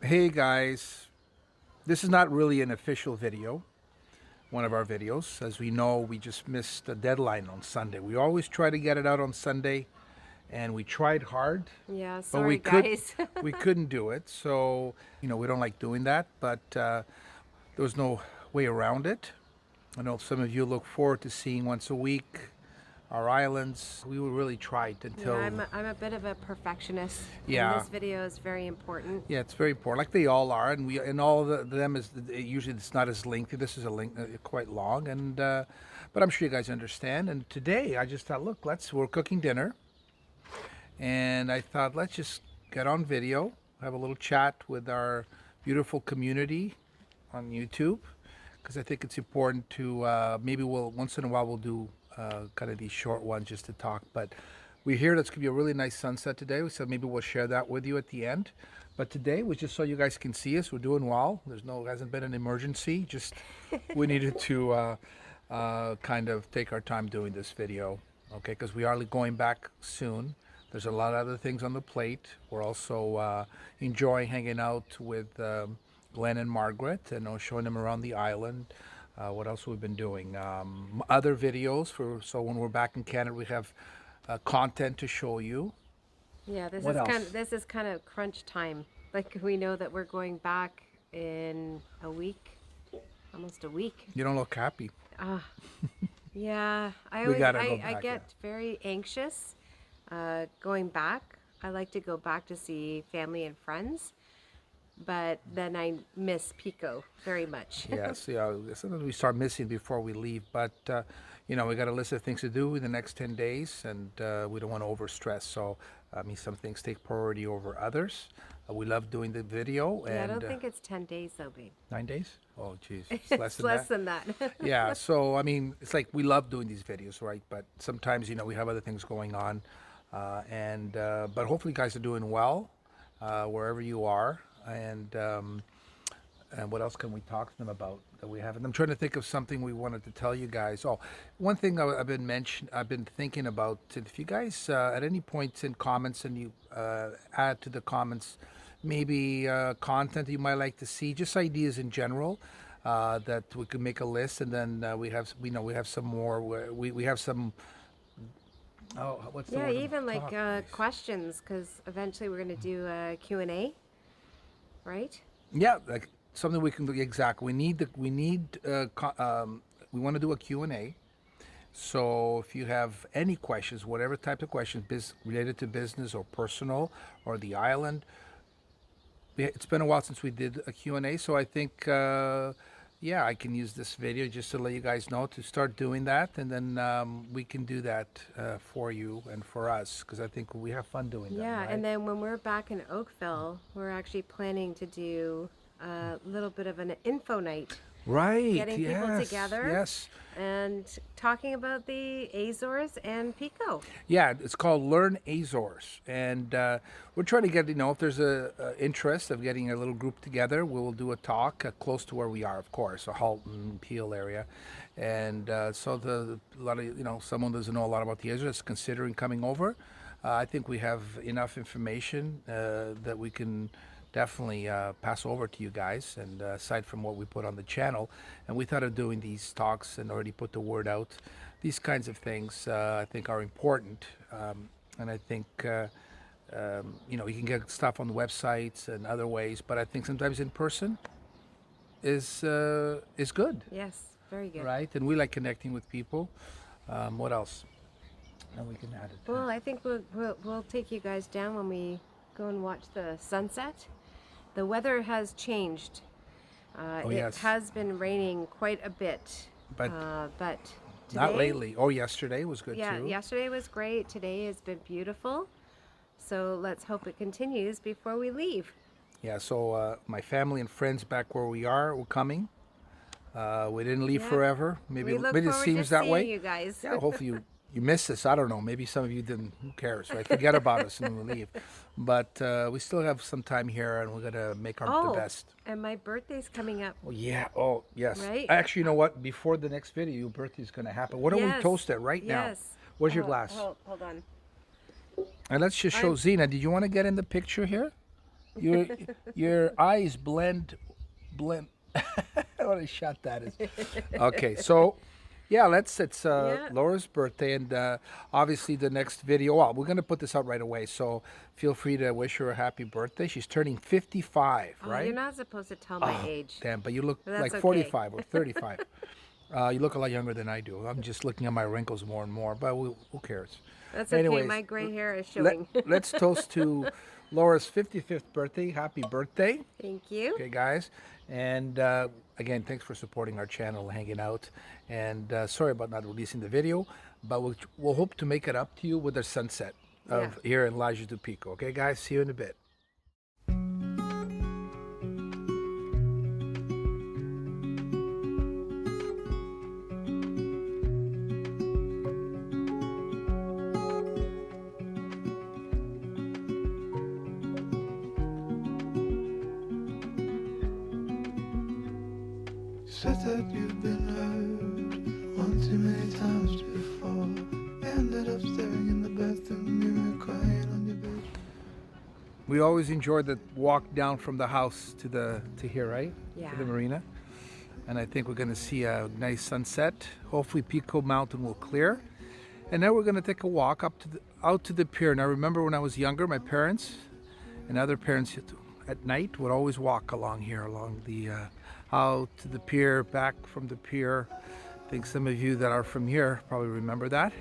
Hey guys, this is not really an official video, one of our videos. As we know, we just missed the deadline on Sunday. We always try to get it out on Sunday, and we tried hard, Yeah, but sorry guys. we couldn't do it. So, we don't like doing that, but there was no way around it. I know some of you look forward to seeing once a week our islands. We will really try it until... Yeah, I'm a bit of a perfectionist. Yeah. And this video is very important. Yeah, it's very important, like they all are, and all of them is usually it's not as lengthy. This is quite long, and but I'm sure you guys understand. And today I just thought, look, we're cooking dinner, and I thought let's just get on video, have a little chat with our beautiful community on YouTube, because I think it's important to maybe once in a while we'll do kind of these short ones just to talk, but. We're here. That's going to be a really nice sunset today, so maybe we'll share that with you at the end. But today was just so you guys can see us. We're doing well. Hasn't been an emergency. Just we needed to kind of take our time doing this video, okay? Because we are going back soon. There's a lot of other things on the plate. We're also enjoying hanging out with Glenn and Margaret and showing them around the island. What else we've been doing? Other videos so when we're back in Canada, we have. Content to show you. Yeah, this is kind of crunch time. Like we know that we're going back in a week, almost a week. You don't look happy. Yeah, I get very anxious going back. I like to go back to see family and friends, but then I miss Pico very much. Yes, yeah. Sometimes we start missing before we leave, but we got a list of things to do in the next 10 days, and we don't want to overstress. So, some things take priority over others. We love doing the video. Yeah, I don't think it's 10 days though, babe. 9 days? Oh, geez. It's less than that. Yeah, so, it's like we love doing these videos, right? But sometimes, we have other things going on. But hopefully you guys are doing well wherever you are. And what else can we talk to them about that we haven't? I'm trying to think of something we wanted to tell you guys. Oh, one thing I've been thinking about. If you guys at any point in comments and you add to the comments, maybe content you might like to see, just ideas in general, that we could make a list, and then we have some more. We have some. Oh, what's the word? Yeah, even like questions, because eventually we're going to do a Q&A. Right? Yeah, like something we can do. Exactly. We want to do a Q&A. So if you have any questions, whatever type of questions related to business or personal or the island, it's been a while since we did a Q&A. So I think, I can use this video just to let you guys know to start doing that. And then we can do that for you and for us, because I think we have fun doing that. Yeah, right? and then when we're back in Oakville, we're actually planning to do a little bit of an info night. Right. Getting people together. Yes. And talking about the Azores and Pico. Yeah, it's called Learn Azores, and we're trying to get if there's a interest of getting a little group together, we'll do a talk close to where we are, of course, a Halton, Peel area, and so a lot of someone doesn't know a lot about the Azores is considering coming over. I think we have enough information that we can definitely pass over to you guys, and aside from what we put on the channel, and we thought of doing these talks and already put the word out. These kinds of things I think are important, and I think you can get stuff on the websites and other ways, but I think sometimes in person is good. Yes, very good. Right, and we like connecting with people. What else? And we can add it. Well, I think we'll take you guys down when we go and watch the sunset. The weather has changed. It has been raining quite a bit, but today, not lately. Oh, yesterday was good too. Yeah, yesterday was great. Today has been beautiful. So let's hope it continues before we leave. Yeah, so my family and friends back where we are, we're coming. We didn't leave forever. Maybe it seems that way. You guys. Yeah, hopefully you missed us. I don't know. Maybe some of you didn't. Who cares, right? Forget about us and we'll leave. But we still have some time here, and we're gonna make the best. And my birthday's coming up. Oh yeah. Oh yes. Right? Actually, you know what? Before the next video, your birthday's gonna happen. What do we toast at right now? Where's your glass? Hold on. And let's just show Zena. Did you want to get in the picture here? Your your eyes blend. What a shot that is. Okay, so yeah, it's Yeah. Laura's birthday, and obviously the next video. Well, we're gonna put this out right away, so feel free to wish her a happy birthday. She's turning 55, Oh, right? you're not supposed to tell my Oh, age. damn! But you look But that's like okay. 45 or 35. You look a lot younger than I do. I'm just looking at my wrinkles more and more, but who cares? That's okay. Anyways, My gray hair is let, showing. let's toast to Laura's 55th birthday. Happy birthday. Thank you. Okay, guys. And again, thanks for supporting our channel, hanging out. And sorry about not releasing the video, but we'll hope to make it up to you with the sunset of here in Laje do Pico. Okay, guys? See you in a bit. Said that you've been hurt one too many times before. Ended up staring in the bathroom mirror, crying on your bed. We always enjoy the walk down from the house to here, right? Yeah. To the marina. And I think we're going to see a nice sunset. Hopefully Pico Mountain will clear. And then we're going to take a walk out to the pier. And I remember when I was younger, my parents and other parents at night would always walk along here, along the out to the pier, back from the pier. I think some of you that are from here probably remember that.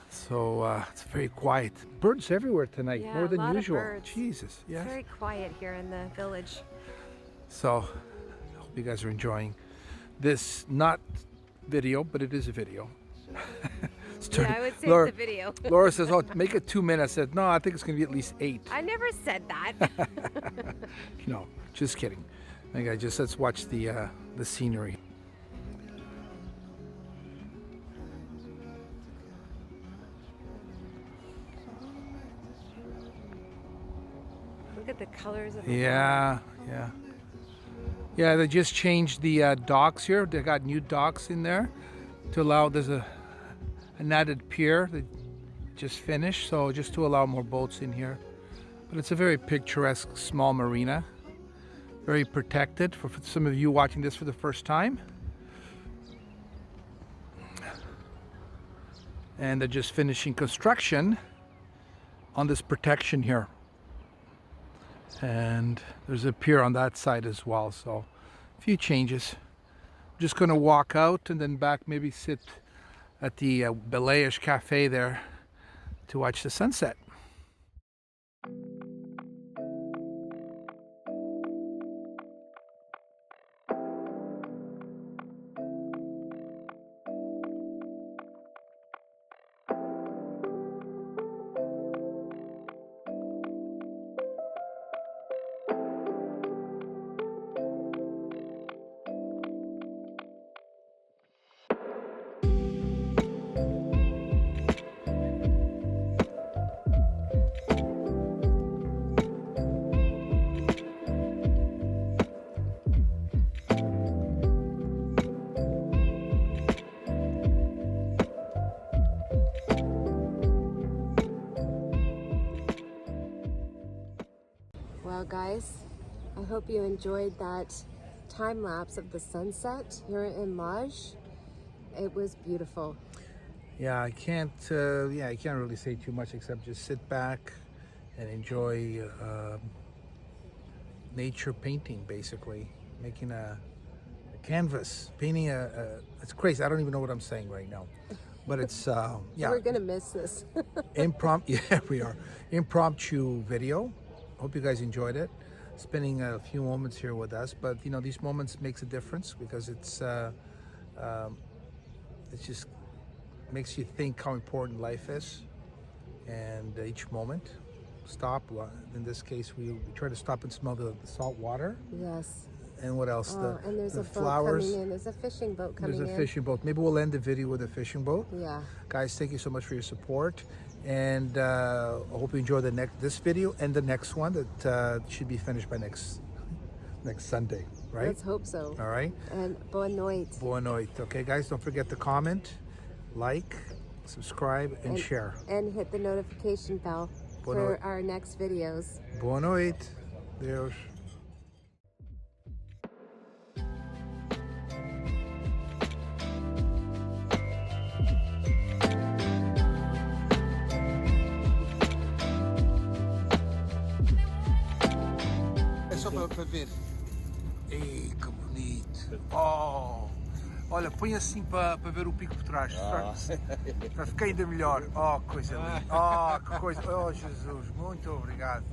So it's very quiet. Birds everywhere tonight, Yeah, more a than lot of usual. birds. Jesus, It's yes. very quiet here in the village. So I hope you guys are enjoying this, not video, but it is a video. Yeah, I would say Laura, it's a video. Laura says, "Oh, make it 2 minutes." I said, "No, I think it's going to be at least 8." I never said that. No, just kidding. Okay, let's watch the scenery. Look at the colors of the Yeah, yeah, yeah. They just changed the docks here. They got new docks in there to allow. There's an added pier that just finished, so just to allow more boats in here. But it's a very picturesque small marina, very protected for some of you watching this for the first time. And they're just finishing construction on this protection here. And there's a pier on that side as well, so a few changes. I'm just going to walk out and then back, maybe sit at the Baixa Cafe there to watch the sunset. Well, guys, I hope you enjoyed that time lapse of the sunset here in Laje. It was beautiful. Yeah, I can't really say too much except just sit back and enjoy nature painting, basically making a canvas, painting it's crazy. I don't even know what I'm saying right now, but it's yeah. We're gonna miss this. Yeah, we are. Impromptu video. Hope you guys enjoyed it. Spending a few moments here with us, but you know, these moments makes a difference because it just makes you think how important life is, and each moment. Stop. In this case, we try to stop and smell the salt water. Yes. And what else? And there's the a boat flowers. coming in. There's a fishing boat coming in. There's a fishing boat. Maybe we'll end the video with a fishing boat. Yeah. Guys, thank you so much for your support, and I hope you enjoy this video and the next one that should be finished by next Sunday, right? Let's hope so. All right. And boa noite. Boa noite. Okay, guys, don't forget to comment, like, subscribe, and share. And hit the notification bell. for our next videos. Boa noite. Deus. É só para ver. Ei, que bonito. Oh, olha, põe assim para ver o pico por trás. Para ficar ainda melhor. Oh, coisa linda. Oh, que coisa. Oh, Jesus, muito obrigado.